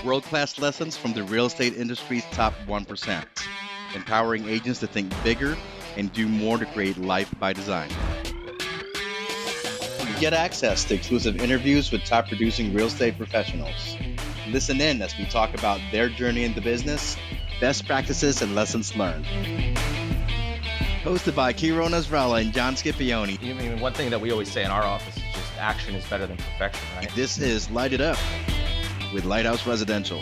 World-class lessons from the real estate industry's top 1%, empowering agents to think bigger and do more to create life by design. You get access to exclusive interviews with top producing real estate professionals. Listen in as we talk about their journey into business, best practices, and lessons learned. Hosted by Kiro Nasrallah and John Scipione. I mean, one thing that we always say in our office is just action is better than perfection, right? This is Light It Up with Lighthouse Residential.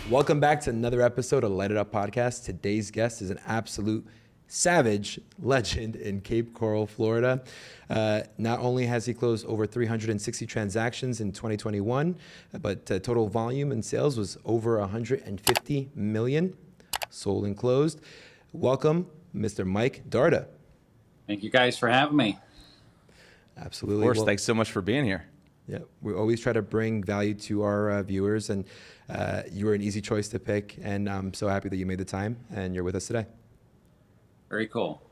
Welcome back to another episode of Light It Up Podcast. Today's guest is an absolute savage legend in Cape Coral, Florida. Not only has he closed over 360 transactions in 2021, but total volume and sales was over 150 million sold and closed. Welcome, Mr. Mike Darda. Thank you guys for having me. Absolutely. Of course, Well, thanks so much for being here. Yeah, we always try to bring value to our viewers, and you were an easy choice to pick, and I'm so happy that you made the time and you're with us today. Very cool.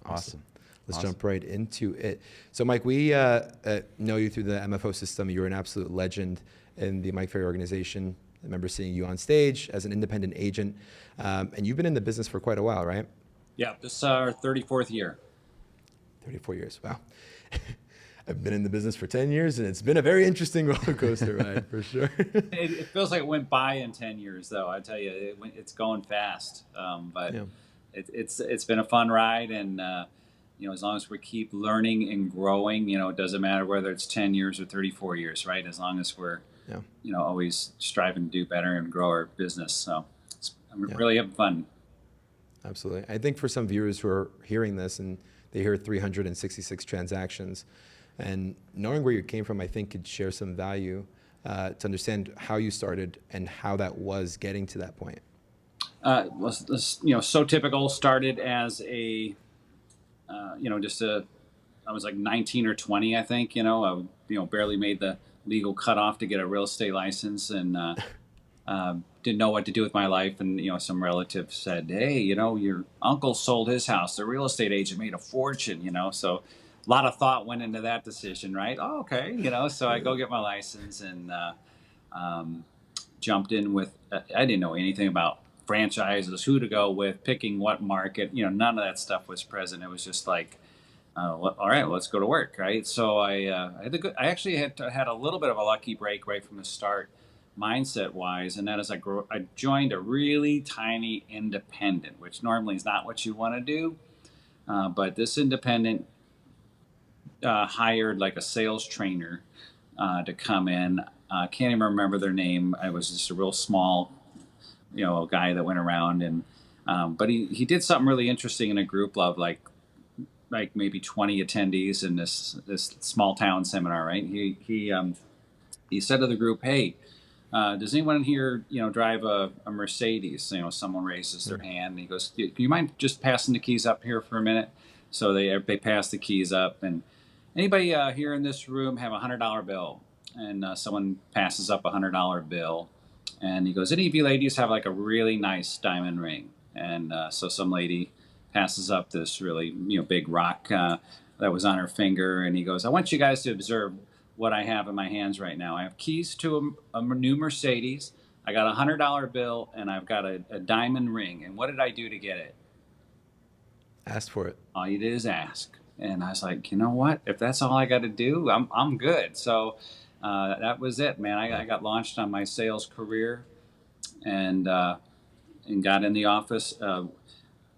Awesome. Let's jump right into it. So, Mike, we know you through the MFO system. You're an absolute legend in the Mike Ferry organization. I remember seeing you on stage as an independent agent, and you've been in the business for quite a while, right? Yeah, this is our 34th year. 34 years. Wow. I've been in the business for 10 years, and it's been a very interesting roller coaster ride for sure. It feels like it went by in 10 years, though. I tell you, it's going fast. But Yeah. it's been a fun ride, and as long as we keep learning and growing, it doesn't matter whether it's 10 years or 34 years, right? As long as we're always striving to do better and grow our business. So I'm really having fun. Absolutely. I think for some viewers who are hearing this and they hear 366 transactions, and knowing where you came from, I think could share some value to understand how you started and how that was getting to that point. So typical. Started as I was like 19 or 20, I think. I barely made the legal cutoff to get a real estate license, and didn't know what to do with my life. And some relative said, "Hey, your uncle sold his house. The real estate agent made a fortune." So a lot of thought went into that decision, right? Oh, okay. So I go get my license and jumped in with. I didn't know anything about franchises, who to go with, picking what market. None of that stuff was present. It was just like, all right, let's go to work, right? So I actually had a little bit of a lucky break right from the start, mindset wise, and that is I joined a really tiny independent, which normally is not what you want to do, but this independent hired like a sales trainer to come in. Can't even remember their name. I was just a real small guy that went around, and but he did something really interesting in a group of like maybe 20 attendees in this small town seminar, right? He said to the group, "Hey, does anyone in here drive a Mercedes?" Someone raises their hand, and he goes, "Do you mind just passing the keys up here for a minute?" So they pass the keys up, and anybody here in this room have a $100 bill? And someone passes up a $100 bill. And he goes, "Any of you ladies have like a really nice diamond ring?" And so some lady passes up this really big rock that was on her finger. And he goes, "I want you guys to observe what I have in my hands right now. I have keys to a new Mercedes. I got a $100 bill, and I've got a diamond ring. And what did I do to get it?" Asked for it. All you did is ask. And I was like, you know what? If that's all I got to do, I'm good. So that was it, man. I got launched on my sales career, and got in the office.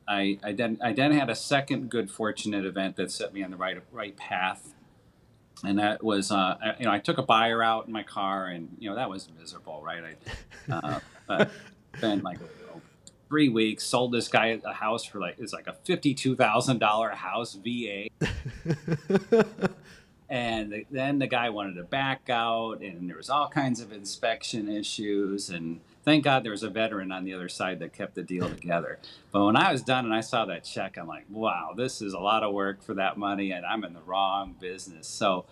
I then had a second good fortunate event that set me on the right path, and that was I took a buyer out in my car, and that was miserable, right? I spent like 3 weeks, sold this guy a house for it's like a $52,000 house VA. And then the guy wanted to back out, and there was all kinds of inspection issues. And thank God there was a veteran on the other side that kept the deal together. But when I was done and I saw that check, I'm like, wow, this is a lot of work for that money, and I'm in the wrong business. So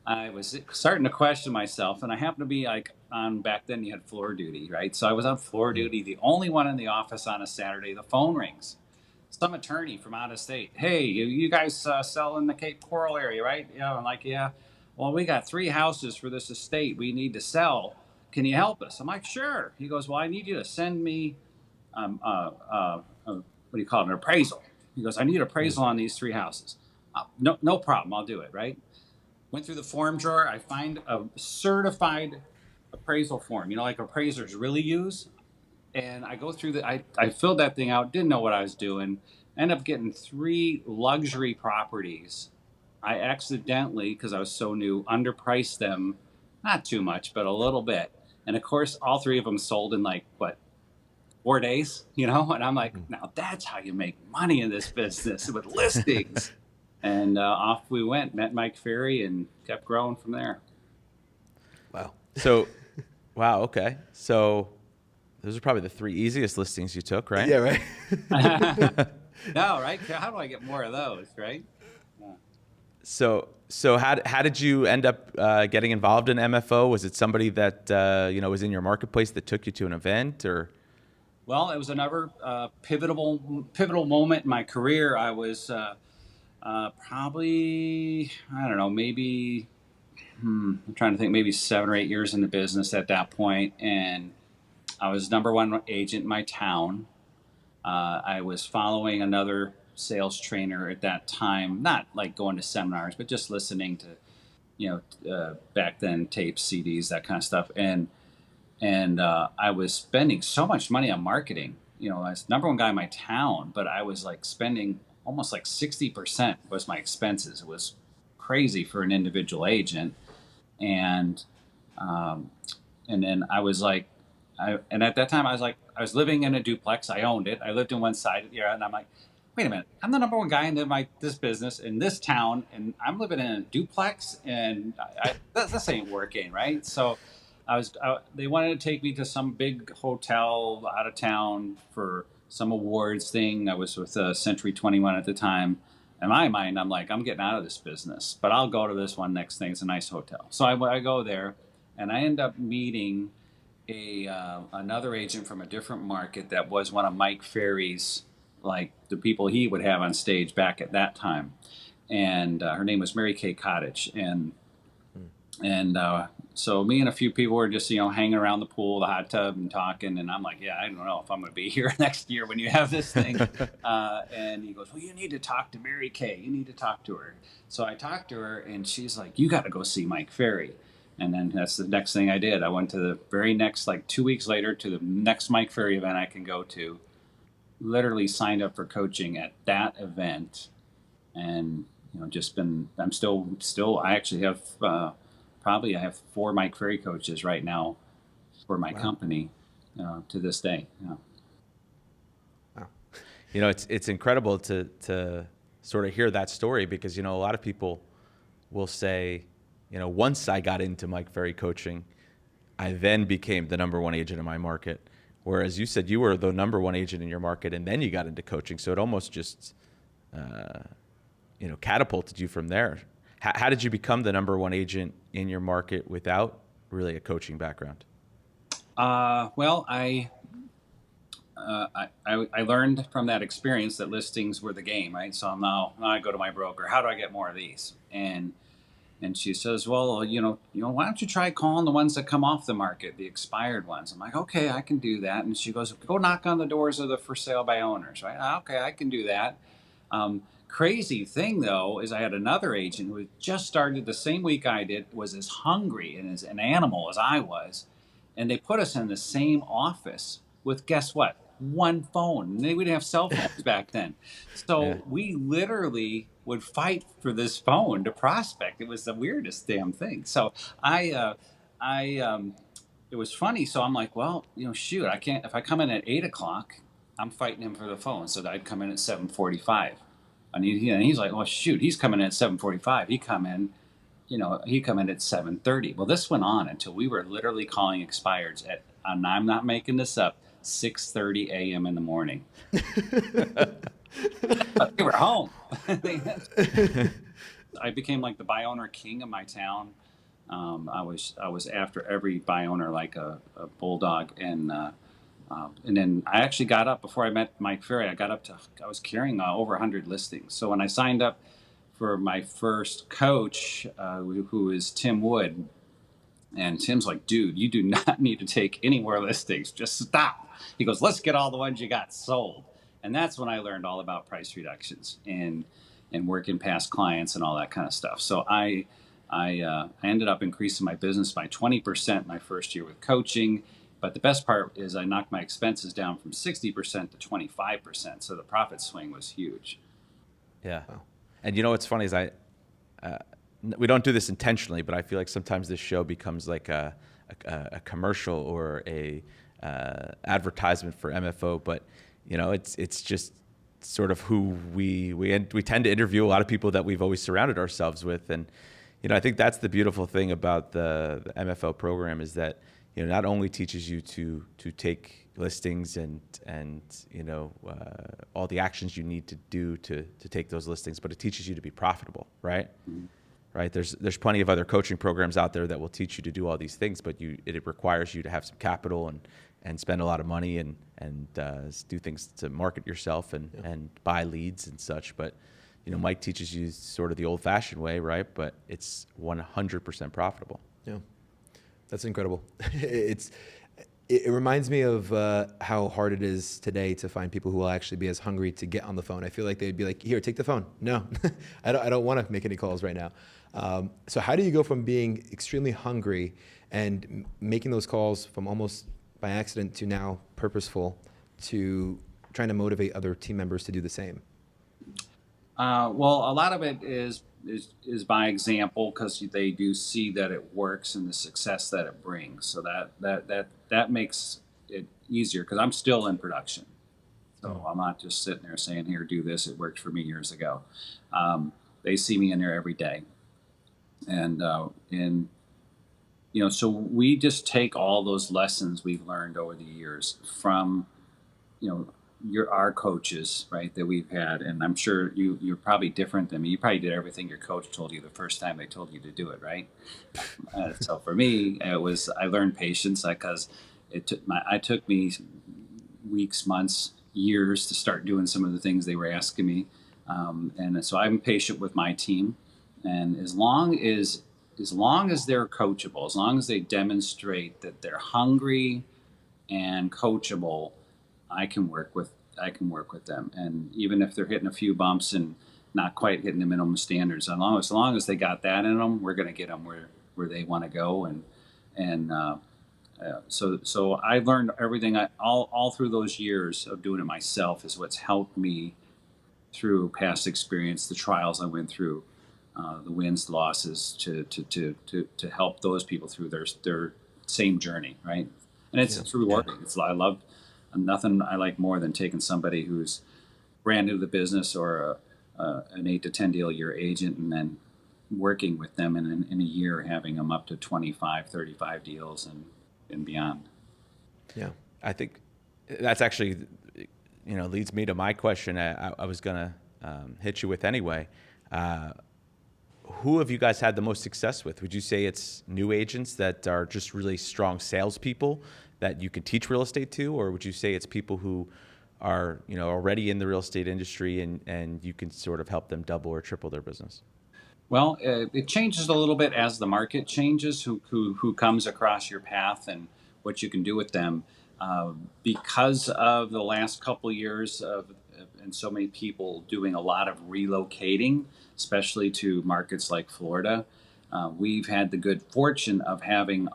I was starting to question myself, and I happened to be back then you had floor duty, right? So I was on floor duty, the only one in the office on a Saturday. The phone rings. Some attorney from out of state. "Hey, you guys sell in the Cape Coral area, right?" "Yeah." I'm like, "Yeah." well, we got 3 houses for this estate we need to sell. Can you help us? I'm like, sure. He goes, well, I need you to send me, what do you call it, an appraisal. He goes, I need appraisal on these 3 houses. No problem. I'll do it. Right. Went through the form drawer. I find a certified appraisal form, like appraisers really use. And I go through I filled that thing out, didn't know what I was doing. Ended up getting 3 luxury properties. I accidentally, because I was so new, underpriced them, not too much, but a little bit. And of course, all 3 of them sold in like, what, 4 days, And I'm like, now that's how you make money in this business with listings. And off we went, met Mike Ferry, and kept growing from there. Wow. So, wow. Okay. So those are probably the 3 easiest listings you took, right? Yeah, right. No, right? How do I get more of those, right? So how did you end up getting involved in MFO? Was it somebody that was in your marketplace that took you to an event, or? Well, it was another pivotal moment in my career. I was probably, I don't know, maybe I'm trying to think, maybe 7 or 8 years in the business at that point, and I was number 1 agent in my town. I was following another sales trainer at that time, not like going to seminars, but just listening to, back then tapes, CDs, that kind of stuff. And I was spending so much money on marketing. I was number 1 guy in my town, but I was like spending almost like 60% was my expenses. It was crazy for an individual agent. And um, and then I was like, and at that time I was living in a duplex. I owned it. I lived in one side, and I'm like, wait a minute, I'm the number 1 guy in this business in this town, and I'm living in a duplex, and this ain't working, right? So they wanted to take me to some big hotel out of town for some awards thing. I was with Century 21 at the time. In my mind, I'm like, I'm getting out of this business, but I'll go to this one next thing. It's a nice hotel. So I go there, and I end up meeting another agent from a different market that was one of Mike Ferry's, like the people he would have on stage back at that time. And her name was Mary Kay Cottage. And so me and a few people were just, hanging around the pool, the hot tub, and talking. And I'm like, yeah, I don't know if I'm going to be here next year when you have this thing. And he goes, well, you need to talk to Mary Kay. You need to talk to her. So I talked to her, and she's like, you got to go see Mike Ferry. And then that's the next thing I did. I went to the very next, like 2 weeks later, to the next Mike Ferry event I can go to. Literally signed up for coaching at that event, and I'm still. I actually have probably I have 4 Mike Ferry coaches right now for my company to this day. Wow. It's incredible to sort of hear that story, because a lot of people will say, once I got into Mike Ferry coaching, I then became the number 1 agent in my market. Whereas you said you were the number 1 agent in your market, and then you got into coaching. So it almost just, catapulted you from there. How did you become the number 1 agent in your market without really a coaching background? Well, I learned from that experience that listings were the game, right? So now I go to my broker. How do I get more of these? And she says, well, why don't you try calling the ones that come off the market, the expired ones? I'm like, okay, I can do that. And she goes, go knock on the doors of the for sale by owners, right? Okay, I can do that. Crazy thing, though, is I had another agent who had just started the same week I did, was as hungry and as an animal as I was. And they put us in the same office with, guess what? 1 phone. We didn't have cell phones back then. So we literally would fight for this phone to prospect. It was the weirdest damn thing. So it was funny. So I'm like, well, shoot, I can't, if I come in at 8 o'clock, I'm fighting him for the phone. So I'd come in at 7:45. And he's like, well, shoot, he's coming in at 7:45. He come in at 7:30. Well, this went on until we were literally calling expireds at, and I'm not making this up, 6:30 a.m. in the morning. They were home. I became like the buy owner king of my town. I was after every buy owner like a bulldog, and then I actually got up before I met Mike Ferry. I was carrying over 100 listings. So when I signed up for my first coach, who is Tim Wood. And Tim's like, dude, you do not need to take any more listings. Just stop. He goes, let's get all the ones you got sold. And that's when I learned all about price reductions and working past clients and all that kind of stuff. So I ended up increasing my business by 20% my first year with coaching. But the best part is I knocked my expenses down from 60% to 25%. So the profit swing was huge. Yeah. Wow. And you know what's funny is we don't do this intentionally, but I feel like sometimes this show becomes like a commercial or a advertisement for MFO. But you know, it's just sort of who we tend to interview a lot of people that we've always surrounded ourselves with. And you know, I think that's the beautiful thing about the MFO program is that, you know, not only teaches you to take listings and you know, all the actions you need to do to take those listings, but it teaches you to be profitable, right? Mm-hmm. Right. There's plenty of other coaching programs out there that will teach you to do all these things, but it requires you to have some capital and spend a lot of money and do things to market yourself and buy leads and such. But you know, Mike teaches you sort of the old-fashioned way, right? But it's 100% profitable. Yeah, that's incredible. It reminds me of how hard it is today to find people who will actually be as hungry to get on the phone. I feel like they'd be like, "Here, take the phone." No, I don't want to make any calls right now. So how do you go from being extremely hungry and making those calls from almost by accident to now purposeful to trying to motivate other team members to do the same? Well, a lot of it is by example, because they do see that it works and the success that it brings. So that makes it easier, because I'm still in production. So I'm not just sitting there saying, here, do this. It worked for me years ago. They see me in there every day. And you know, so we just take all those lessons we've learned over the years from, you know, our coaches, right, that we've had. And I'm sure you're probably different than me. You probably did everything your coach told you the first time they told you to do it, right? So for me, I learned patience, because it took me weeks, months, years to start doing some of the things they were asking me. And so I'm patient with my team. And as long as they're coachable, as long as they demonstrate that they're hungry and coachable, I can work with them. And even if they're hitting a few bumps and not quite hitting the minimum standards, as long as they got that in them, we're going to get them where they want to go. So I learned everything all through those years of doing it myself is what's helped me through past experience, the trials I went through, the wins, losses, to help those people through their same journey, right? And it's rewarding. I love nothing I like more than taking somebody who's brand new to the business or an 8 to 10 deal a year agent, and then working with them in a year, having them up to 25, 35 deals and beyond. Yeah, I think that's actually, you know, leads me to my question. I was gonna hit you with anyway. Who have you guys had the most success with? Would you say it's new agents that are just really strong salespeople that you can teach real estate to, or would you say it's people who are, you know, already in the real estate industry and you can sort of help them double or triple their business? Well, it changes a little bit as the market changes, who comes across your path and what you can do with them. Because of the last couple of years and so many people doing a lot of relocating, especially to markets like Florida, we've had the good fortune of having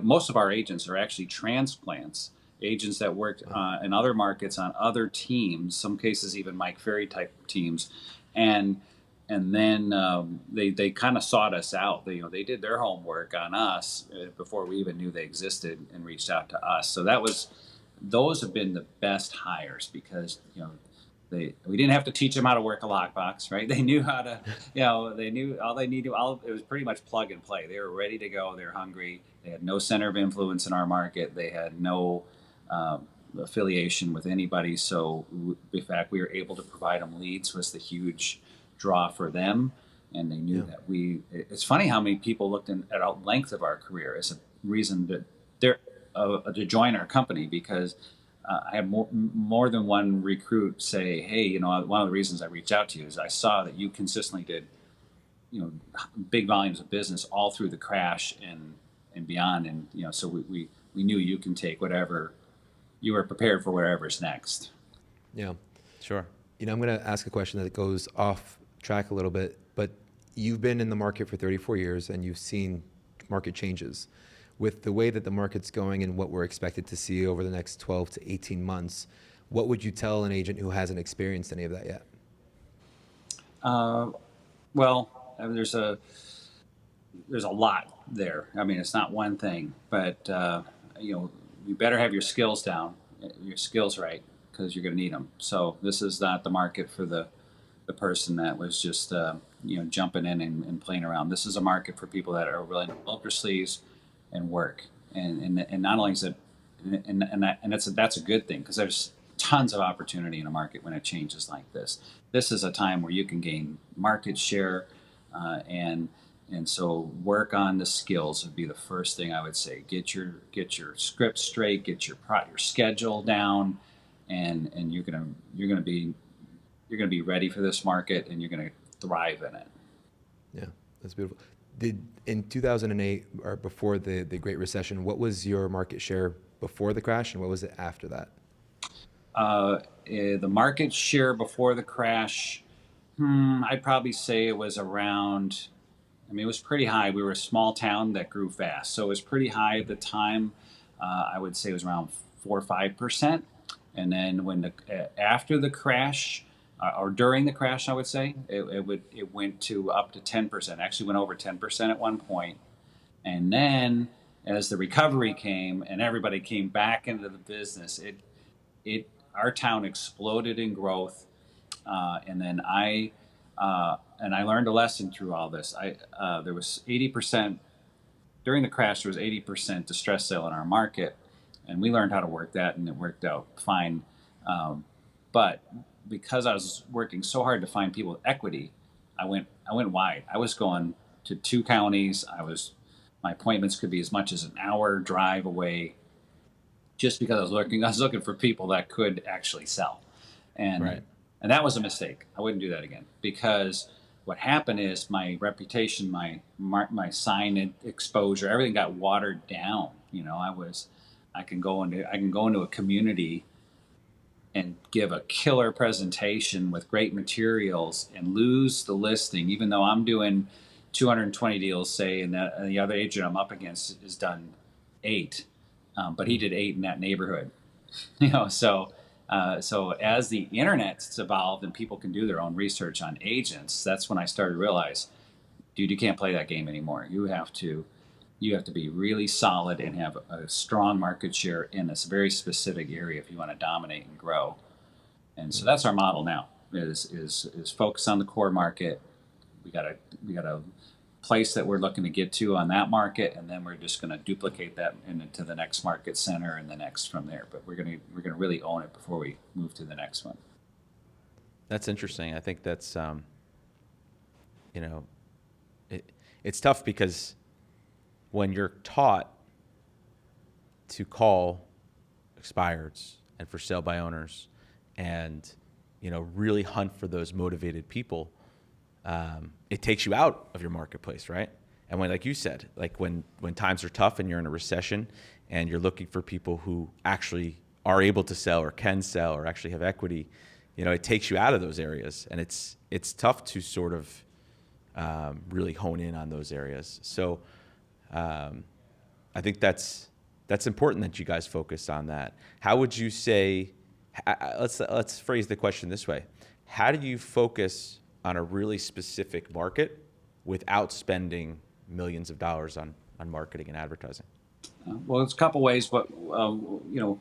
most of our agents are actually transplants, agents that worked in other markets on other teams, some cases even Mike Ferry type teams, and then they kind of sought us out. They did their homework on us before we even knew they existed and reached out to us. So those have been the best hires, because we didn't have to teach them how to work a lockbox, right? They knew how to, they knew all they needed. It was pretty much plug and play. They were ready to go. They're hungry. They had no center of influence in our market. They had no affiliation with anybody. So in fact, we were able to provide them leads, was the huge draw for them. And they knew that it's funny how many people looked at the length of our career as a reason to join our company, because I had more than one recruit say, hey, you know, one of the reasons I reached out to you is I saw that you consistently did, you know, big volumes of business all through the crash and beyond. And, you know, so we knew you can take whatever, you were prepared for whatever's next. Yeah. Sure. You know, I'm going to ask a question that goes off track a little bit, but you've been in the market for 34 years and you've seen market changes. With the way that the market's going and what we're expected to see over the next 12 to 18 months, what would you tell an agent who hasn't experienced any of that yet? Well, I mean, there's a lot there. I mean, it's not one thing, but you know, you better have your skills down, your skills right, because you're going to need them. So this is not the market for the person that was just you know, jumping in and playing around. This is a market for people that are willing to roll up their sleeves and work. And not only is it and that's a good thing, because there's tons of opportunity in a market when it changes like this. This is a time where you can gain market share, and so work on the skills would be the first thing I would say. Get your script straight, get your schedule down, and you're gonna be ready for this market, and you're gonna thrive in it. Yeah, that's beautiful. In 2008, or before the Great Recession, what was your market share before the crash, and what was it after that? The market share before the crash, I'd probably say it was around, I mean, it was pretty high. We were a small town that grew fast, so it was pretty high at the time. I would say it was around 4 or 5%. And then after the crash, or during the crash, I would say it went to up to 10%. Actually, went over 10% at one point. And then as the recovery came and everybody came back into the business, our town exploded in growth. And then I learned a lesson through all this. There was 80% during the crash. There was 80% distress sale in our market, and we learned how to work that, and it worked out fine. But because I was working so hard to find people with equity, I went wide. I was going to 2 counties. My appointments could be as much as an hour drive away, just because I was looking for people that could actually sell. And Right. and that was a mistake. I wouldn't do that again, because what happened is my reputation, my sign exposure, everything got watered down. You know, I can go into a community and give a killer presentation with great materials and lose the listing, even though I'm doing 220 deals, say, and the other agent I'm up against has done 8, but he did 8 in that neighborhood. You know, so as the internet's evolved and people can do their own research on agents, that's when I started to realize, dude, you can't play that game anymore. You have to be really solid and have a strong market share in this very specific area if you want to dominate and grow. And so that's our model now, is focus on the core market. We got a place that we're looking to get to on that market, and then we're just going to duplicate that into the next market center and the next from there. But we're going to really own it before we move to the next one. That's interesting. I think that's you know, it's tough, because when you're taught to call expireds and for sale by owners, and, you know, really hunt for those motivated people, it takes you out of your marketplace, right? And when, like you said, like when times are tough and you're in a recession and you're looking for people who actually are able to sell or can sell or actually have equity, you know, it takes you out of those areas, and it's tough to sort of really hone in on those areas. So I think that's important that you guys focus on that. How would you say? Let's phrase the question this way: how do you focus on a really specific market without spending millions of dollars on marketing and advertising? Well, it's a couple ways, but you know,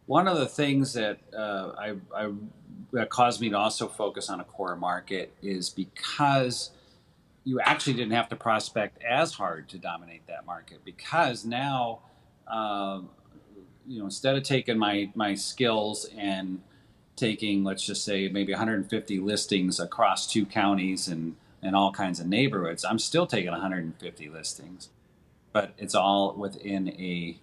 one of the things that that caused me to also focus on a core market is because you actually didn't have to prospect as hard to dominate that market, because now, you know, instead of taking my skills and taking, let's just say, maybe 150 listings across 2 counties and all kinds of neighborhoods, I'm still taking 150 listings, but it's all within a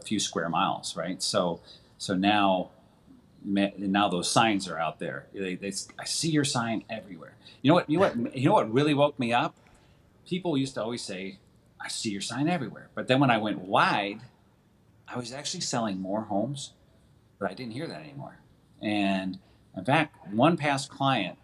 few square miles, right? So So now those signs are out there. I see your sign everywhere. You know what really woke me up? People used to always say, I see your sign everywhere. But then when I went wide, I was actually selling more homes, but I didn't hear that anymore. And in fact, one past client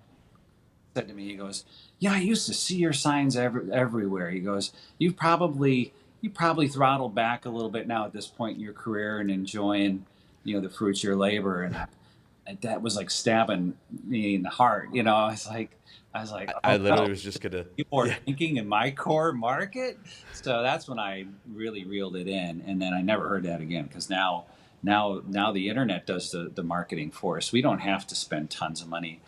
said to me, he goes, yeah, I used to see your signs everywhere. He goes, you probably throttled back a little bit now at this point in your career and enjoying, the fruits of your labor. And that was like stabbing me in the heart. I was like, I oh literally no, was just gonna, people are yeah, thinking in my core market. So that's when I really reeled it in, and then I never heard that again, because now the internet does the marketing for us. We don't have to spend tons of money.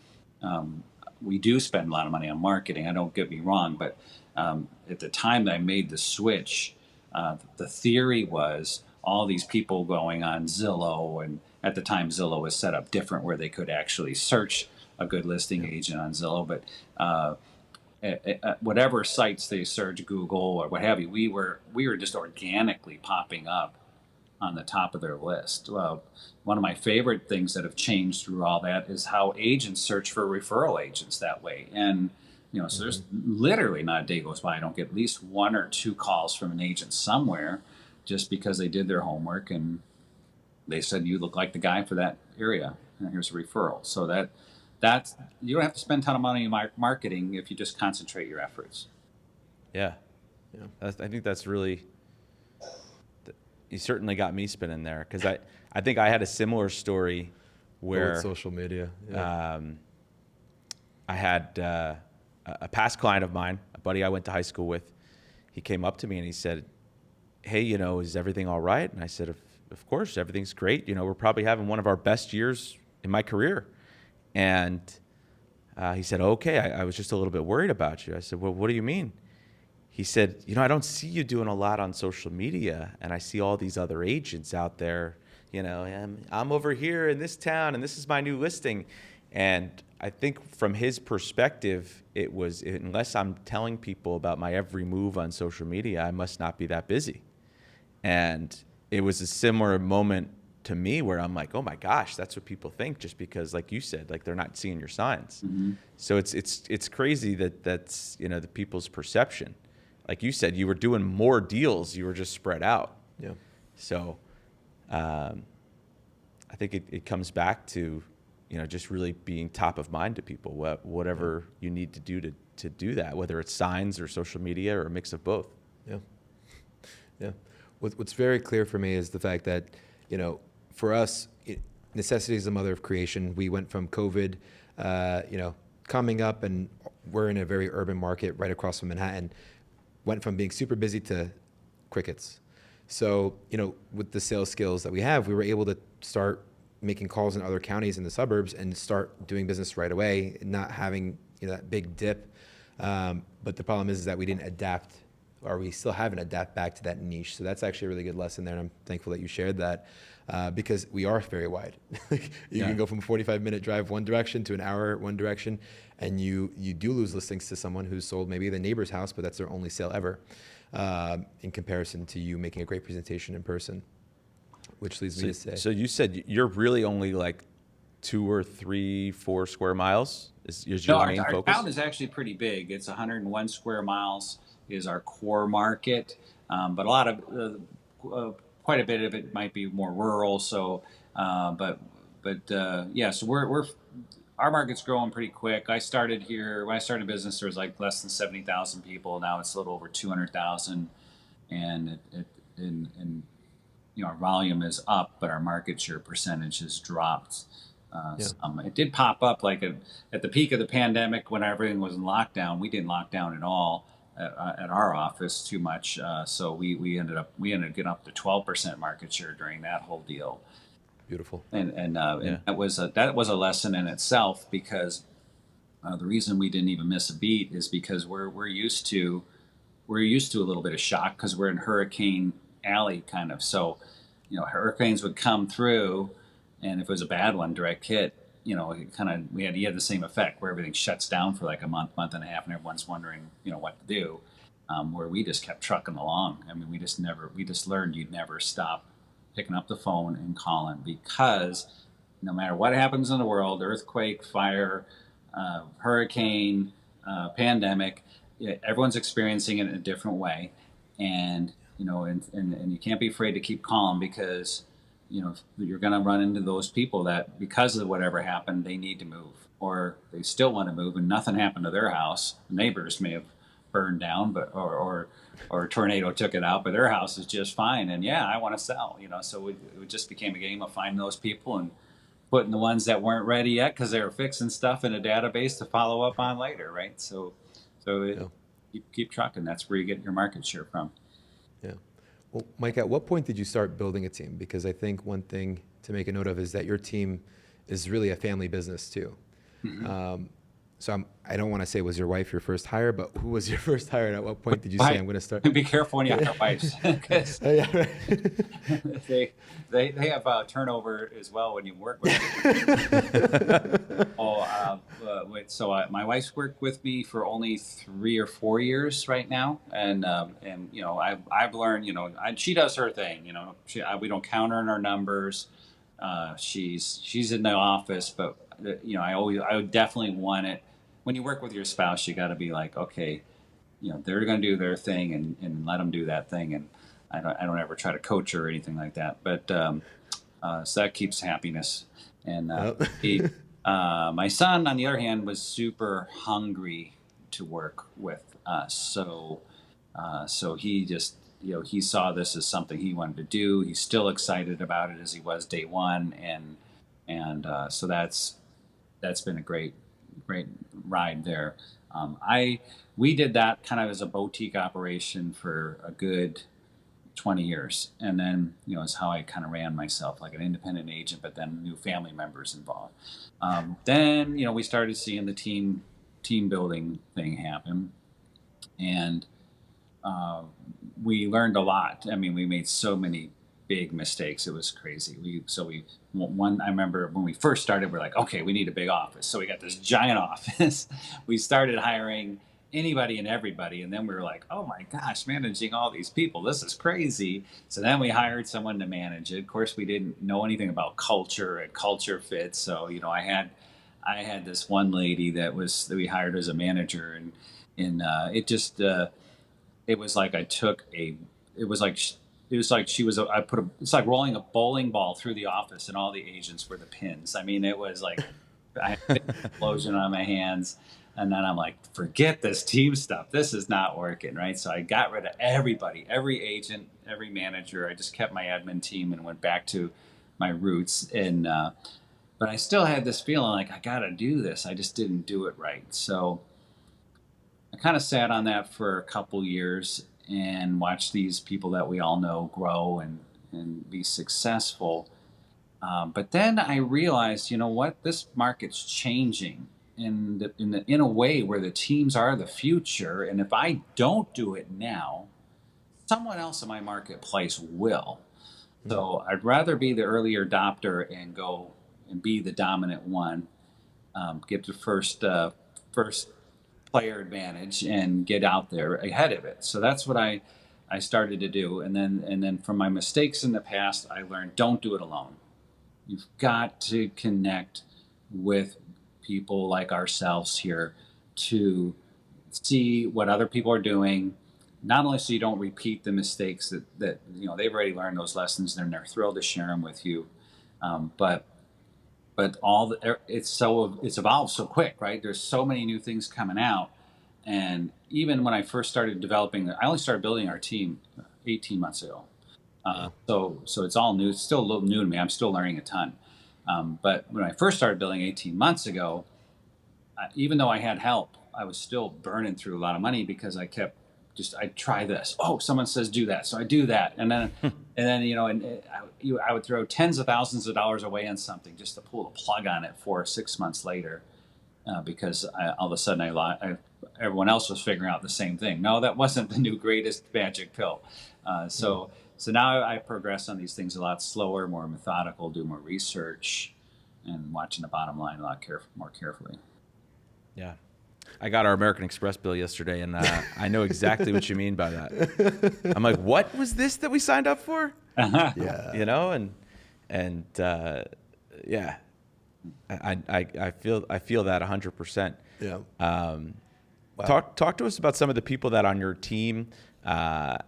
Um, we do spend a lot of money on marketing. I don't get me wrong, but at the time that I made the switch, the theory was all these people going on Zillow, and at the time Zillow was set up different, where they could actually search a good listing agent on Zillow, but whatever sites they search, Google or what have you, we were just organically popping up on the top of their list. One of my favorite things that have changed through all that is how agents search for referral agents that way. And so there's literally not a day goes by I don't get at least one or two calls from an agent somewhere, just because they did their homework and they said, you look like the guy for that area, and here's a referral. So that's you don't have to spend a ton of money on marketing if you just concentrate your efforts. yeah. I think that's really, you certainly got me spinning there, because I think I had a similar story where With social media. Yeah. I had a past client of mine, a buddy I went to high school with. He came up to me and he said, hey, is everything all right? And I said, of course, everything's great. We're probably having one of our best years in my career. And he said, okay, I was just a little bit worried about you. I said, well, what do you mean? He said, I don't see you doing a lot on social media, and I see all these other agents out there, I'm over here in this town, and this is my new listing. And I think from his perspective, it was, unless I'm telling people about my every move on social media, I must not be that busy. And it was a similar moment to me where I'm like, oh my gosh, that's what people think, just because, like you said, like they're not seeing your signs. Mm-hmm. So it's crazy that's the people's perception. Like you said, you were doing more deals, you were just spread out. Yeah. So I think it comes back to just really being top of mind to people, whatever you need to do to do that, whether it's signs or social media or a mix of both. Yeah. Yeah. What's very clear for me is the fact that, for us, necessity is the mother of creation. We went from COVID, coming up, and we're in a very urban market right across from Manhattan, went from being super busy to crickets. So, with the sales skills that we have, we were able to start making calls in other counties in the suburbs and start doing business right away, not having that big dip. But the problem is that we didn't adapt, or we still haven't adapted back to that niche. So that's actually a really good lesson there, and I'm thankful that you shared that, because we are very wide. You can go from a 45-minute drive one direction to an hour one direction, and you do lose listings to someone who's sold maybe the neighbor's house, but that's their only sale ever, in comparison to you making a great presentation in person, which leads me to say. So you said you're really only like 2 or 3, 4 square miles is your main focus? Our town is actually pretty big. It's 101 square miles is our core market, but a lot of quite a bit of it might be more rural. So, so our market's growing pretty quick. I started here when I started business. There was like less than 70,000 people. Now it's a little over 200,000, and our volume is up, but our market share percentage has dropped. It did pop up like at the peak of the pandemic when everything was in lockdown. We didn't lock down at all at our office too much, so we ended up getting up to 12% market share during that whole deal. Beautiful. And that was a lesson in itself, because the reason we didn't even miss a beat is because we're used to a little bit of shock, because we're in Hurricane Alley kind of. So, hurricanes would come through, and if it was a bad one, direct hit, you had the same effect where everything shuts down for like a month and a half, and everyone's wondering, what to do. Where we just kept trucking along. I mean, we just learned you'd never stop picking up the phone and calling, because no matter what happens in the world, earthquake, fire, hurricane, pandemic, everyone's experiencing it in a different way. And, and you can't be afraid to keep calm, because, you're going to run into those people that, because of whatever happened, they need to move, or they still want to move and nothing happened to their house. Neighbors may have burned down, but, or a tornado took it out, but their house is just fine. And yeah, I want to sell, so it just became a game of finding those people and putting the ones that weren't ready yet because they were fixing stuff in a database to follow up on later, right? You keep trucking. That's where you get your market share from. Yeah. Well, Mike, at what point did you start building a team? Because I think one thing to make a note of is that your team is really a family business too. Mm-hmm. So I don't want to say, was your wife your first hire, but who was your first hire, and at what point did you say, I'm going to start? Be careful when you hire wives, because they have turnover as well when you work with them. My wife's worked with me for only 3 or 4 years right now, and I've learned, she does her thing. We don't count her in our numbers. She's in the office, but I would definitely want it. When you work with your spouse, you got to be like, okay, they're going to do their thing, and let them do that thing. And I don't ever try to coach her or anything like that. But so that keeps happiness. And my son, on the other hand, was super hungry to work with us. So he just, he saw this as something he wanted to do. He's still excited about it as he was day one. And so that's been a great ride there. We did that kind of as a boutique operation for a good 20 years. And then, is how I kind of ran myself, like an independent agent, but then new family members involved. Then, we started seeing the team building thing happen. And we learned a lot. I mean, we made so many big mistakes. It was crazy. I remember when we first started, we're like, okay, we need a big office. So we got this giant office. We started hiring anybody and everybody. And then we were like, oh my gosh, managing all these people, this is crazy. So then we hired someone to manage it. Of course, we didn't know anything about culture and culture fit. So, I had this one lady that we hired as a manager, and it just, it was like it's like rolling a bowling ball through the office, and all the agents were the pins. I mean, it was like I had an explosion on my hands, and then I'm like, forget this team stuff. This is not working, right? So I got rid of everybody, every agent, every manager. I just kept my admin team and went back to my roots. And but I still had this feeling like I got to do this. I just didn't do it right. So I kind of sat on that for a couple years and watch these people that we all know grow and be successful. But then I realized, this market's changing in a way where the teams are the future. And if I don't do it now, someone else in my marketplace will. So I'd rather be the early adopter and go and be the dominant one, get the first player advantage and get out there ahead of it. So that's what I started to do. And then from my mistakes in the past, I learned, don't do it alone. You've got to connect with people like ourselves here to see what other people are doing, not only so you don't repeat the mistakes that they've already learned those lessons and they're thrilled to share them with you. But it's evolved so quick, right? There's so many new things coming out. And even when I first started I only started building our team 18 months ago. So it's all new. It's still a little new to me. I'm still learning a ton. But when I first started building 18 months ago, even though I had help, I was still burning through a lot of money because I try this. Oh, someone says do that, so I do that, and then I would throw tens of thousands of dollars away on something just to pull the plug on it 4 or 6 months later, because all of a sudden everyone else was figuring out the same thing. No, that wasn't the new greatest magic pill. So now I progress on these things a lot slower, more methodical, do more research, and watching the bottom line a lot more carefully. Yeah. I got our American Express bill yesterday, and I know exactly what you mean by that. I'm like, what was this that we signed up for? Yeah. you know, and yeah, I feel that 100%. Yeah. Wow. Talk to us about some of the people that on your team, some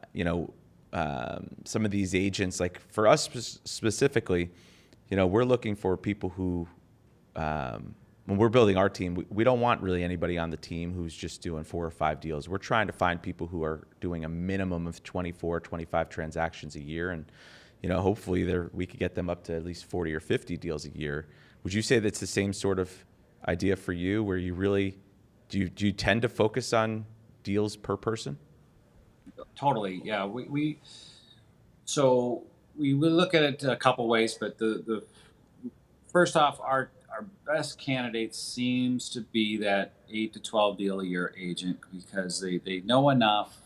of these agents. Like for us specifically, we're looking for people who, when we're building our team, we don't want really anybody on the team who's just doing 4 or 5 deals. We're trying to find people who are doing a minimum of 24, 25 transactions a year, and hopefully we could get them up to at least 40 or 50 deals a year. Would you say that's the same sort of idea for you, where you really do you tend to focus on deals per person? Totally. Yeah. So we will look at it a couple ways, but the first off, our best candidate seems to be that 8 to 12 deal a year agent, because they know enough.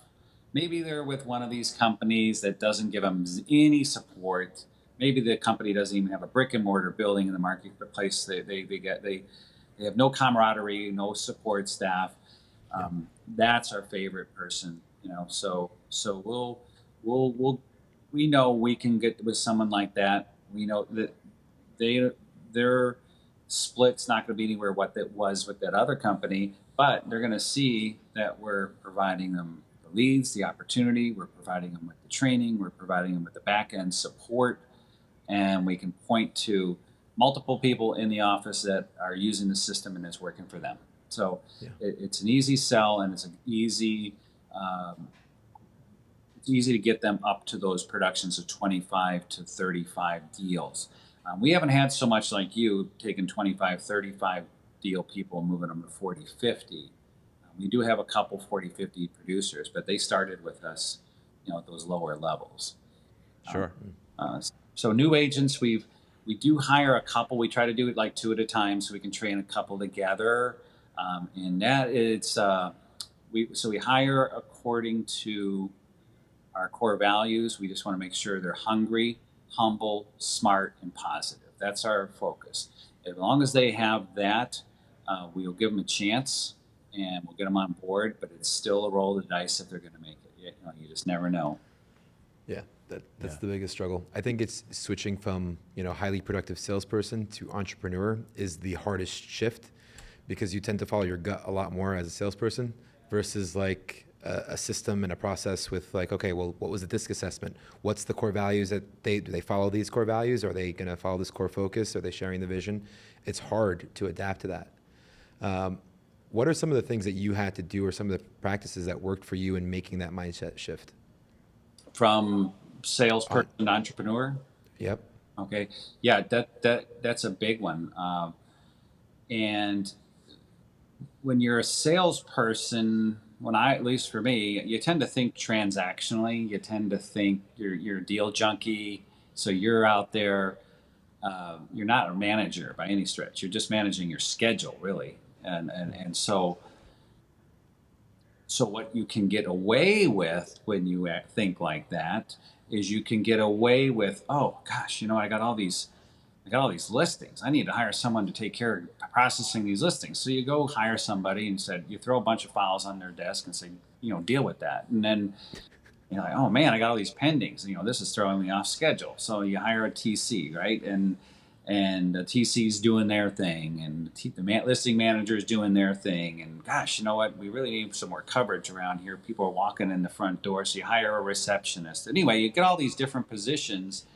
Maybe they're with one of these companies that doesn't give them any support. Maybe the company doesn't even have a brick and mortar building in the marketplace. They have no camaraderie, no support staff. That's our favorite person, So we know we can get with someone like that. We know that their split's not going to be anywhere what that was with that other company, but they're going to see that we're providing them the leads, the opportunity, we're providing them with the training, we're providing them with the back end support, and we can point to multiple people in the office that are using the system and it's working for them. So it's an easy sell, and um, it's easy to get them up to those productions of 25 to 35 deals. We haven't had so much like you taking 25, 35 deal people and moving them to 40, 50. We do have a couple 40, 50 producers, but they started with us, at those lower levels. Sure. So new agents, we do hire a couple. We try to do it like 2 at a time, so we can train a couple together. And that it's we hire according to our core values. We just want to make sure they're hungry, humble, smart, and positive. That's our focus. As long as they have that, we'll give them a chance and we'll get them on board. But it's still a roll of the dice if they're going to make it. You just never know. Yeah, that's the biggest struggle. I think it's switching from highly productive salesperson to entrepreneur is the hardest shift, because you tend to follow your gut a lot more as a salesperson versus like a system and a process with like, okay, well, what was the DISC assessment? What's the core values do they follow these core values? Are they going to follow this core focus? Are they sharing the vision? It's hard to adapt to that. What are some of the things that you had to do, or some of the practices that worked for you in making that mindset shift? From salesperson to entrepreneur. Yep. Okay. Yeah, that's a big one. And when you're a salesperson, at least for me, you tend to think transactionally. You tend to think you're a deal junkie. So you're out there. You're not a manager by any stretch. You're just managing your schedule, really. And so what you can get away with when you think like that is you can get away with, oh gosh, I got all these listings. I need to hire someone to take care of processing these listings. So you go hire somebody and you throw a bunch of files on their desk and say, deal with that. And then you're like, oh man, I got all these pendings. This is throwing me off schedule. So you hire a TC, right? And the TC's doing their thing, and the listing manager's doing their thing. And gosh, you know what? We really need some more coverage around here. People are walking in the front door. So you hire a receptionist. Anyway, you get all these different positions,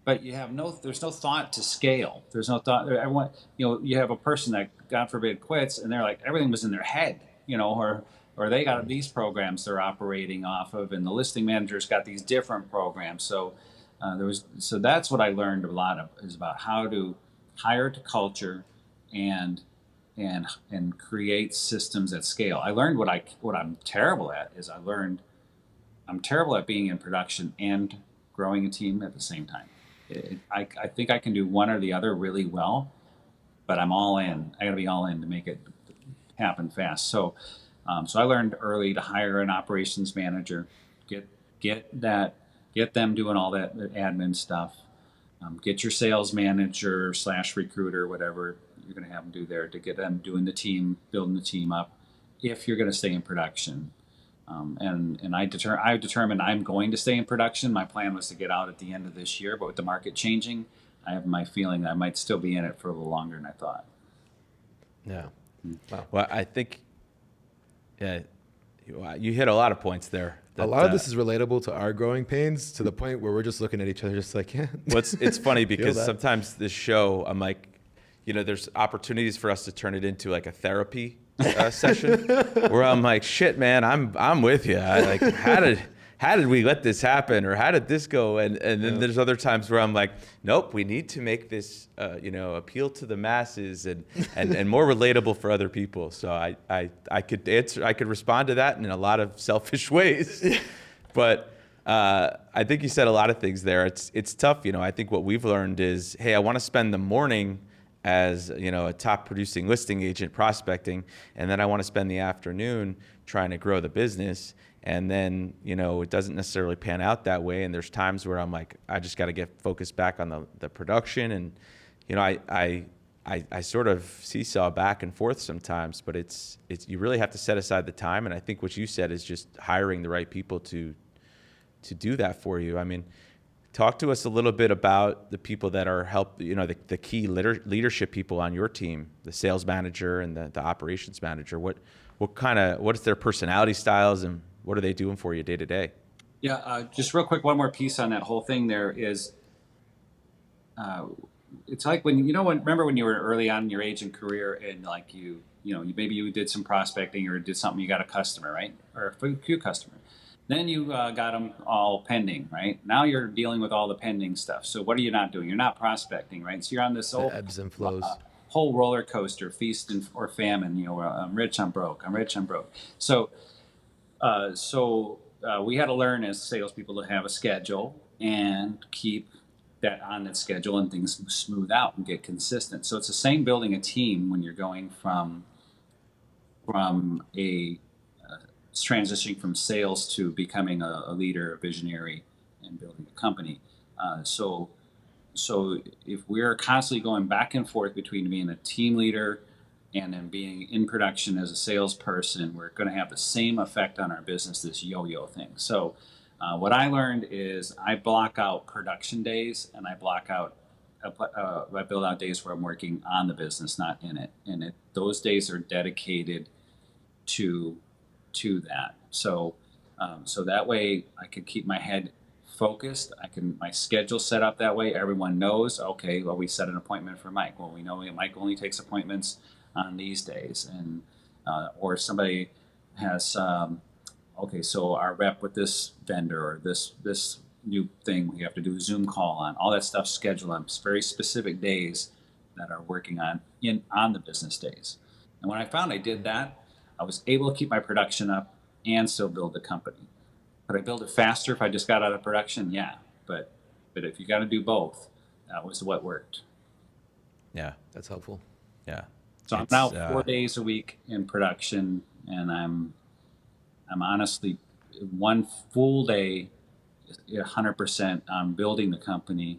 but there's no thought to scale. There's no thought. Everyone, you have a person that, God forbid, quits, and they're like, everything was in their head, or they got these programs they're operating off of, and the listing manager's got these different programs. So that's what I learned a lot of, is about how to hire to culture and create systems at scale. I learned what I'm terrible at is I'm terrible at being in production and growing a team at the same time. I think I can do one or the other really well, but I'm all in. I got to be all in to make it happen fast. So I learned early to hire an operations manager, get them doing all that admin stuff. Get your sales manager / recruiter, whatever you're going to have them do there, to get them doing the team, building the team up, if you're going to stay in production. And I determined I'm going to stay in production. My plan was to get out at the end of this year, but with the market changing, I have my feeling that I might still be in it for a little longer than I thought. Yeah. Wow. Well, I think, yeah, you hit a lot of points there. A lot of this is relatable to our growing pains, to the point where we're just looking at each other just like, yeah. Well, it's funny because that. sometimes this show, I'm like, there's opportunities for us to turn it into like a therapy session where I'm like, shit, man, I'm with you. Like, how did we let this happen, or how did this go? And then there's other times where I'm like, nope, we need to make this appeal to the masses and more relatable for other people. So I could respond to that in a lot of selfish ways, but I think you said a lot of things there. It's tough. I think what we've learned is, hey, I want to spend the morning as a top producing listing agent prospecting, and then I want to spend the afternoon trying to grow the business. And then it doesn't necessarily pan out that way, and there's times where I'm like, I just got to get focused back on the production. And I sort of seesaw back and forth sometimes, but it's you really have to set aside the time. And I think what you said is just hiring the right people to do that for you. I mean, talk to us a little bit about the people that are the key leadership people on your team, the sales manager and the operations manager. What is their personality styles, and what are they doing for you day to day? Yeah, just real quick, one more piece on that whole thing there is, it's like remember when you were early on in your agent career, and like maybe you did some prospecting or did something, you got a customer, right? Or a few customer. Then you got them all pending, right? Now you're dealing with all the pending stuff. So what are you not doing? You're not prospecting, right? So you're on this whole ebbs and flows. Whole roller coaster, feast or famine. I'm rich, I'm broke. I'm rich, I'm broke. So we had to learn as salespeople to have a schedule and keep that on that schedule, and things smooth out and get consistent. So it's the same building a team when you're going from transitioning from sales to becoming a leader, a visionary, and building a company. So if we're constantly going back and forth between being a team leader and then being in production as a salesperson, we're going to have the same effect on our business, this yo-yo thing. So what I learned is I block out production days, and I build out days where I'm working on the business, not in it. And those days are dedicated to that. So that way I can keep my head focused. My schedule set up that way. Everyone knows, okay, well, we set an appointment for Mike. Well, we know Mike only takes appointments on these days. And or somebody has okay, so our rep with this vendor or this new thing we have to do a Zoom call on, all that stuff scheduled on very specific days that are working on the business days. And when I found I did that, I was able to keep my production up and still build the company. Could I build it faster if I just got out of production? Yeah, but if you got to do both, that was what worked. Yeah, That's helpful. yeah. So I'm now 4 days a week in production, and I'm honestly one full day, 100% on building the company,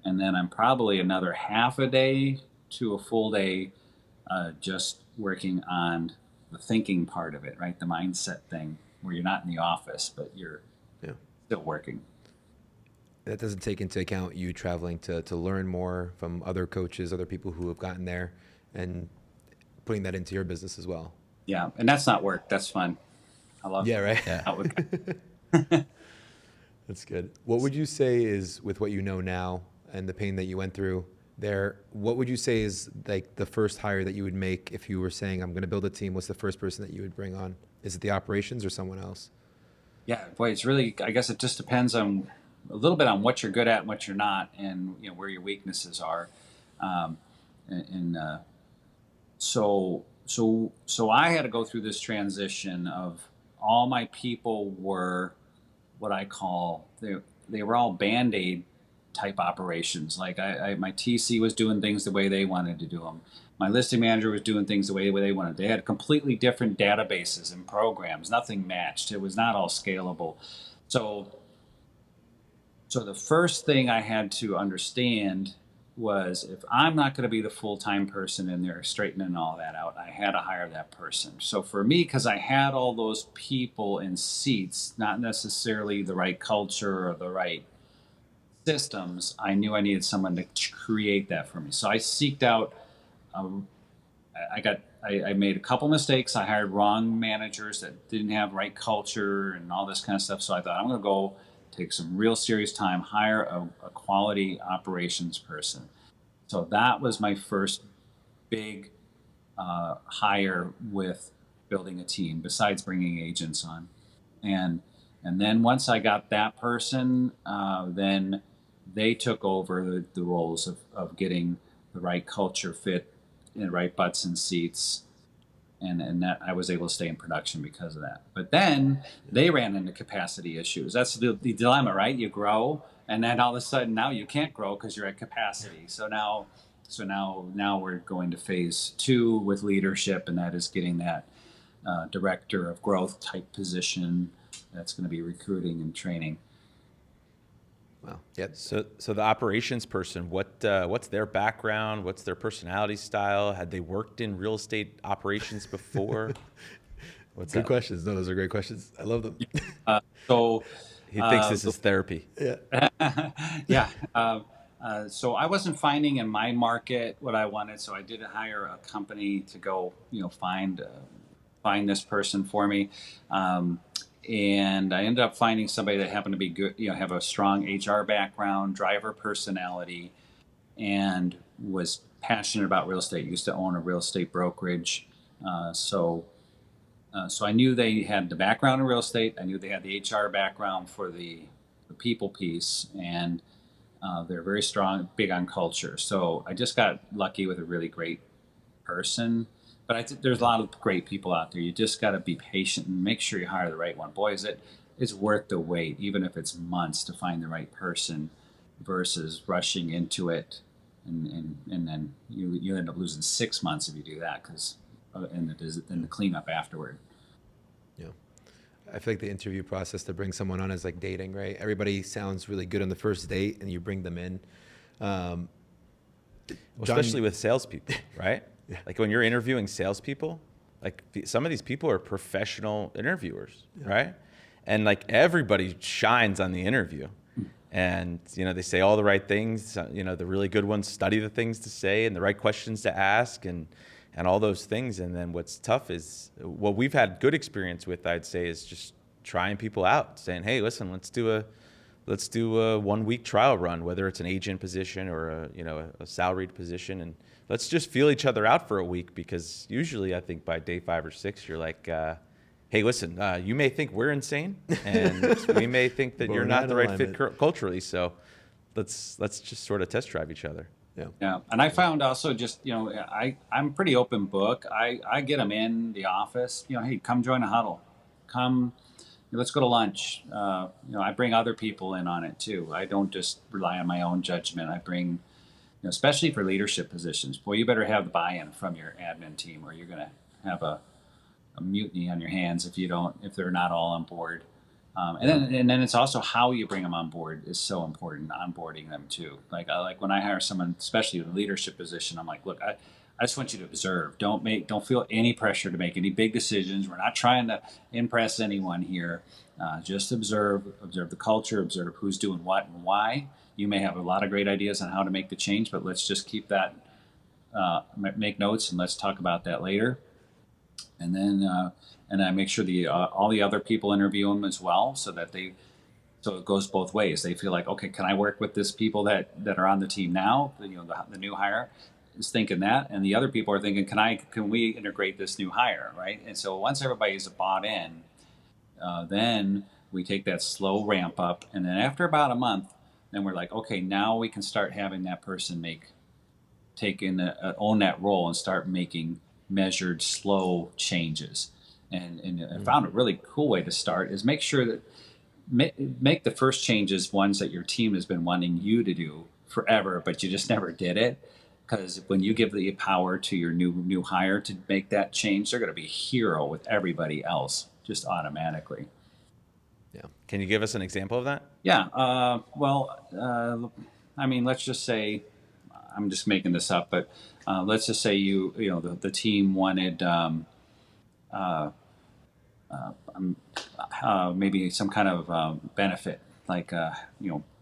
and then I'm probably another half a day to a full day just working on the thinking part of it, right? The mindset thing where you're not in the office, but you're still working. That doesn't take into account you traveling to learn more from other coaches, other people who have gotten there, and putting that into your business as well. Yeah, and that's not work. That's fun. I love it. Yeah, right? Yeah. That's good. What would you say is, with what you know now and the pain that you went through there, what would you say is like the first hire that you would make if you were saying, I'm going to build a team? What's the first person that you would bring on? Is it the operations or someone else? Yeah, boy, it's really, I guess it just depends on a little bit on what you're good at and what you're not, and where your weaknesses are. So I had to go through this transition of all my people were what I call, they were all Band-Aid type operations. Like my TC was doing things the way they wanted to do them. My listing manager was doing things the way they wanted. They had completely different databases and programs. Nothing matched. It was not all scalable. So the first thing I had to understand was if I'm not going to be the full-time person in there straightening all that out, I had to hire that person. So for me, because I had all those people in seats, not necessarily the right culture or the right systems, I knew I needed someone to create that for me. So I seeked out. Um, I made a couple mistakes. I hired wrong managers that didn't have right culture and all this kind of stuff. So I thought I'm going to go take some real serious time, hire a quality operations person. So that was my first big hire with building a team, besides bringing agents on. And and then once I got that person, then they took over the roles of getting the right culture fit and right butts and seats, and that I was able to stay in production because of that. But then they ran into capacity issues. That's the dilemma, right? You grow, and then all of a sudden now you can't grow because you're at capacity. So now we're going to phase two with leadership, and that is getting that director of growth type position. That's going to be recruiting and training. Wow. Yeah. So the operations person, what's their background? What's their personality style? Had they worked in real estate operations before? What's Good that? questions. No, those are great questions. I love them. So He thinks this is therapy. Yeah. yeah. So I wasn't finding in my market what I wanted. So I did hire a company to go, find this person for me. And I ended up finding somebody that happened to be good, have a strong HR background, driver personality, and was passionate about real estate. Used to own a real estate brokerage. So I knew they had the background in real estate. I knew they had the HR background for the people piece, and they're very strong, big on culture. So I just got lucky with a really great person. But there's a lot of great people out there. You just got to be patient and make sure you hire the right one. Boy, it's worth the wait, even if it's months, to find the right person versus rushing into it, and then you end up losing 6 months if you do that, because and the cleanup afterward. Yeah. I feel like the interview process to bring someone on is like dating, right? Everybody sounds really good on the first date, and you bring them in. Especially with salespeople, right? Yeah. Like when you're interviewing salespeople, like some of these people are professional interviewers, right? And like everybody shines on the interview, and they say all the right things. The really good ones study the things to say and the right questions to ask, and all those things. And then what's tough is what we've had good experience with, I'd say, is just trying people out, saying, hey, listen, let's do a 1 week trial run, whether it's an agent position or a salaried position, and let's just feel each other out for a week, because usually I think by day 5 or 6 you're like, hey, listen, you may think we're insane, and we may think that you're not the right fit culturally, so let's just sort of test drive each other. Yeah. And I found also just, I'm pretty open book. I get them in the office, hey, come join a huddle. Come, let's go to lunch. I bring other people in on it too. I don't just rely on my own judgment. I bring, especially for leadership positions, boy, you better have the buy-in from your admin team, or you're going to have a mutiny on your hands if they're not all on board. And then it's also how you bring them on board is so important. Onboarding them too. Like when I hire someone, especially in a leadership position, I'm like, look, I just want you to observe. Don't feel any pressure to make any big decisions. We're not trying to impress anyone here. Just observe the culture, observe who's doing what and why. You may have a lot of great ideas on how to make the change, but let's just keep that, make notes, and let's talk about that later. And then I make sure all the other people interview them as well, so it goes both ways. They feel like, okay, can I work with this people that are on the team now? The new hire is thinking that, and the other people are thinking, can we integrate this new hire, right? And so once everybody's bought in, then we take that slow ramp up, and then after about a month, then we're like, okay, now we can start having that person own that role and start making measured, slow changes. And I found a really cool way to start is make sure that make the first changes ones that your team has been wanting you to do forever, but you just never did it. Because when you give the power to your new hire to make that change, they're going to be a hero with everybody else just automatically. Yeah. Can you give us an example of that? Yeah. Let's just say I'm just making this up, but let's just say the team wanted maybe some kind of benefit, like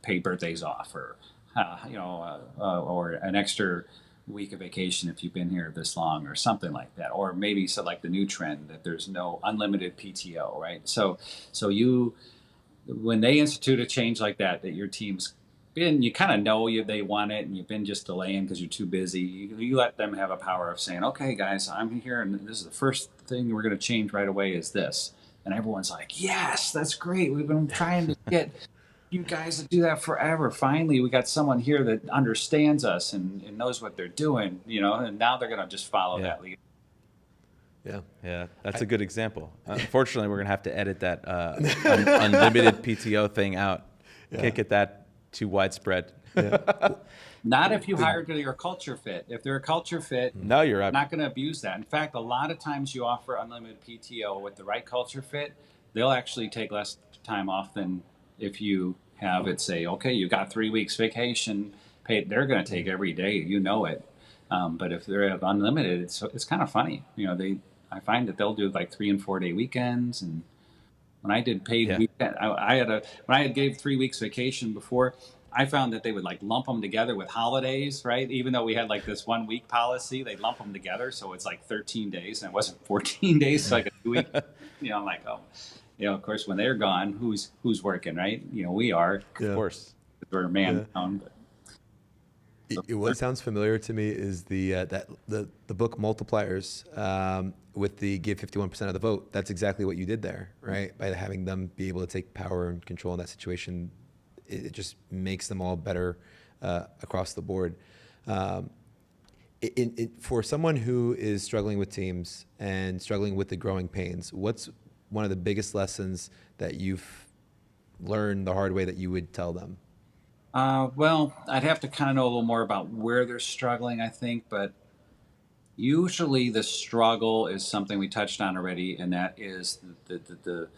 pay birthdays off, or or an extra week of vacation if you've been here this long, or something like that. Or maybe so, like the new trend that there's no unlimited PTO, right? So you, when they institute a change like that your team's been, you kind of know they want it, and you've been just delaying because you're too busy. You let them have a power of saying, okay, guys, I'm here, and this is the first thing we're going to change right away is this. And everyone's like, yes, that's great. We've been trying to get you guys to do that forever. Finally, we got someone here that understands us and knows what they're doing, and now they're going to just follow that lead. Yeah, that's a good example. Unfortunately, we're going to have to edit that unlimited PTO thing out. Can't get that too widespread. Not if you hire to your culture fit. If they're a culture fit, no, you're not going to abuse that. In fact, a lot of times you offer unlimited PTO with the right culture fit, they'll actually take less time off than if you have it say, okay, you've got 3 weeks vacation paid. They're going to take every day, it. But if they're unlimited, it's kind of funny. I find that they'll do like 3 and 4 day weekends. And when I did paid weekend, when I gave 3 weeks vacation before, I found that they would like lump them together with holidays, right? Even though we had like this 1 week policy, they lump them together. So it's like 13 days and it wasn't 14 days. So like a 2 week, I'm like, oh, of course, when they're gone, who's working, right? We are. Of course. We're man down. What sounds familiar to me is the book Multipliers, with the give 51% of the vote. That's exactly what you did there, right? By having them be able to take power and control in that situation, it just makes them all better across the board. For someone who is struggling with teams and struggling with the growing pains, what's one of the biggest lessons that you've learned the hard way that you would tell them? Well, I'd have to kind of know a little more about where they're struggling, I think, but usually the struggle is something we touched on already, and that is the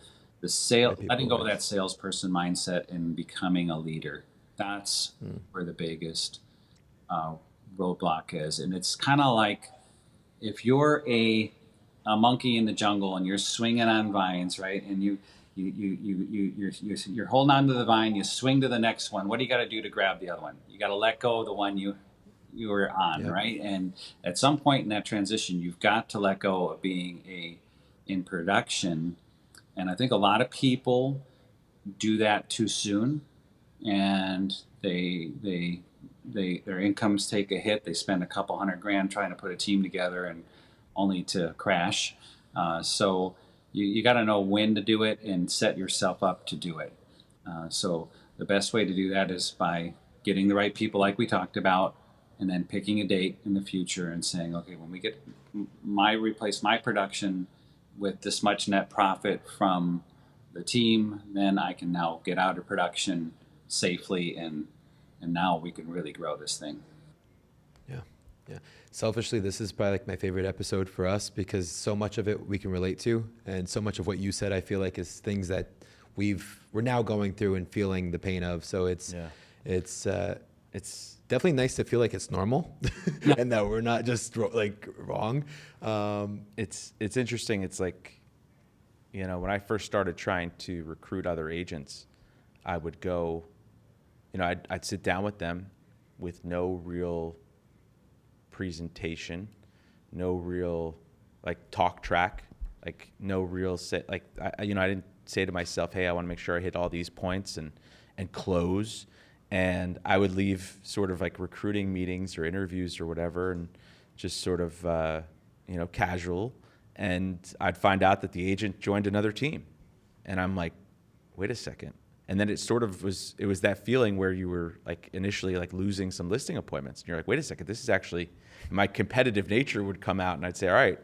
sale, letting go of that salesperson mindset and becoming a leader. That's where the biggest roadblock is. And it's kind of like if you're a monkey in the jungle and you're swinging on vines, right? And you're holding on to the vine, you swing to the next one. What do you got to do to grab the other one? You got to let go of the one you were on, right? And at some point in that transition, you've got to let go of being in production. And I think a lot of people do that too soon, and their incomes take a hit. They spend a couple $100,000 trying to put a team together, and only to crash. So you got to know when to do it and set yourself up to do it. So the best way to do that is by getting the right people, like we talked about, and then picking a date in the future and saying, okay, when we get replace my production with this much net profit from the team, then I can now get out of production safely, and now we can really grow this thing. Yeah. Selfishly, this is probably like my favorite episode for us because so much of it we can relate to, and so much of what you said I feel like is things that we're now going through and feeling the pain of. So it's definitely nice to feel like it's normal and that we're not just like wrong. It's interesting. It's like, when I first started trying to recruit other agents, I would go, I'd sit down with them with no real presentation, no real talk track, no real I didn't say to myself, hey, I want to make sure I hit all these points and close. And I would leave sort of like recruiting meetings or interviews or whatever, and just sort of, casual. And I'd find out that the agent joined another team. And I'm like, wait a second. And then it sort of was that feeling where you were initially losing some listing appointments. And you're like, wait a second, this is actually, my competitive nature would come out, and I'd say, all right,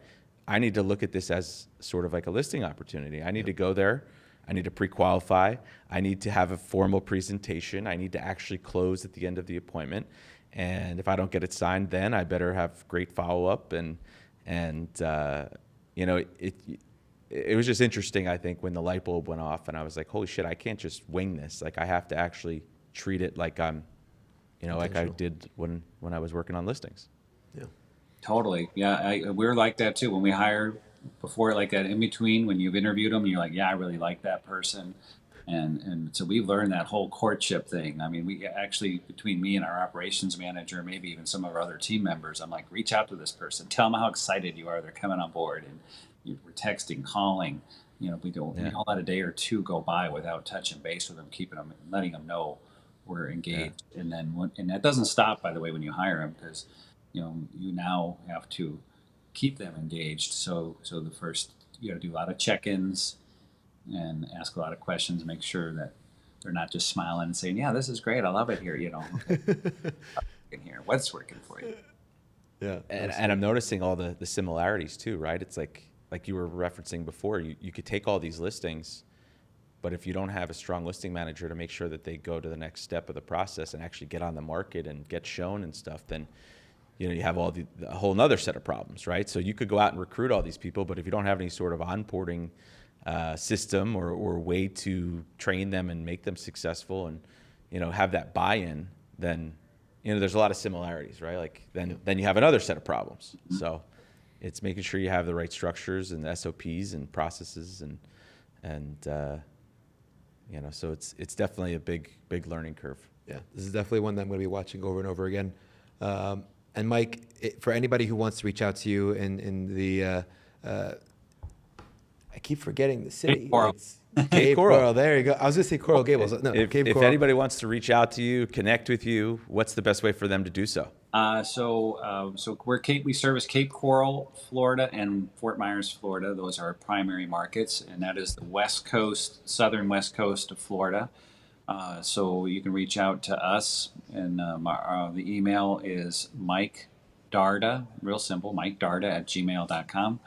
I need to look at this as sort of like a listing opportunity. I need to go there. I need to pre-qualify. I need to have a formal presentation. I need to actually close at the end of the appointment. And if I don't get it signed, then I better have great follow-up. And it was just interesting, I think, when the light bulb went off and I was like, holy shit, I can't just wing this. I have to actually treat it like I'm like I Intentional. did when I was working on listings. Yeah. Totally. Yeah, we're like that too. When we hire before, like that in between, when you've interviewed them, you're like, yeah, I really like that person. And so we've learned that whole courtship thing. I mean, we actually, between me and our operations manager, maybe even some of our other team members, I'm like, reach out to this person, tell them how excited you are they're coming on board. And we're texting, calling. We don't let a day or two go by without touching base with them, keeping them, letting them know we're engaged. And then and that doesn't stop, by the way, when you hire them, because you now have to keep them engaged. So the first, you got to do a lot of check-ins and ask a lot of questions, make sure that they're not just smiling and saying, yeah, this is great, I love it here. In here, what's working for you? Yeah. And I'm noticing all the similarities too, right? It's like you were referencing before, you could take all these listings, but if you don't have a strong listing manager to make sure that they go to the next step of the process and actually get on the market and get shown and stuff, then you have a whole nother set of problems, right? So you could go out and recruit all these people, but if you don't have any sort of onboarding system or way to train them and make them successful and have that buy-in, then there's a lot of similarities, right? Like then you have another set of problems. Mm-hmm. So it's making sure you have the right structures and SOPs and processes and so it's definitely a big learning curve. Yeah, this is definitely one that I'm going to be watching over and over again. And Mike, for anybody who wants to reach out to you in the, I keep forgetting the city. Cape Coral. There you go. I was going to say Coral Gables. No, if Cape Coral. Anybody wants to reach out to you, connect with you, what's the best way for them to do so? So we service Cape Coral, Florida, and Fort Myers, Florida. Those are our primary markets, and that is the west coast, southern west coast of Florida. So you can reach out to us, and the email is Mike Darda, real simple, Mike Darda @gmail.com,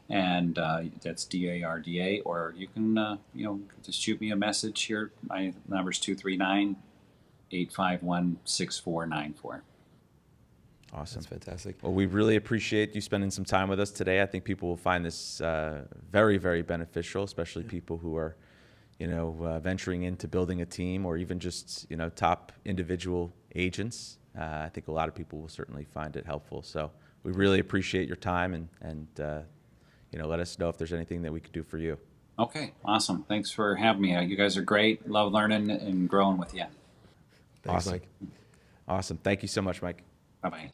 and that's DARDA. Or you can just shoot me a message here. My number is 239-851-6494. Awesome. That's fantastic. Well, we really appreciate you spending some time with us today. I think people will find this very, very beneficial, especially people who are venturing into building a team or even just, top individual agents. I think a lot of people will certainly find it helpful. So we really appreciate your time and let us know if there's anything that we could do for you. Okay, awesome. Thanks for having me. You guys are great. Love learning and growing with you. Thanks, Awesome. Mike. Awesome. Thank you so much, Mike. Bye-bye.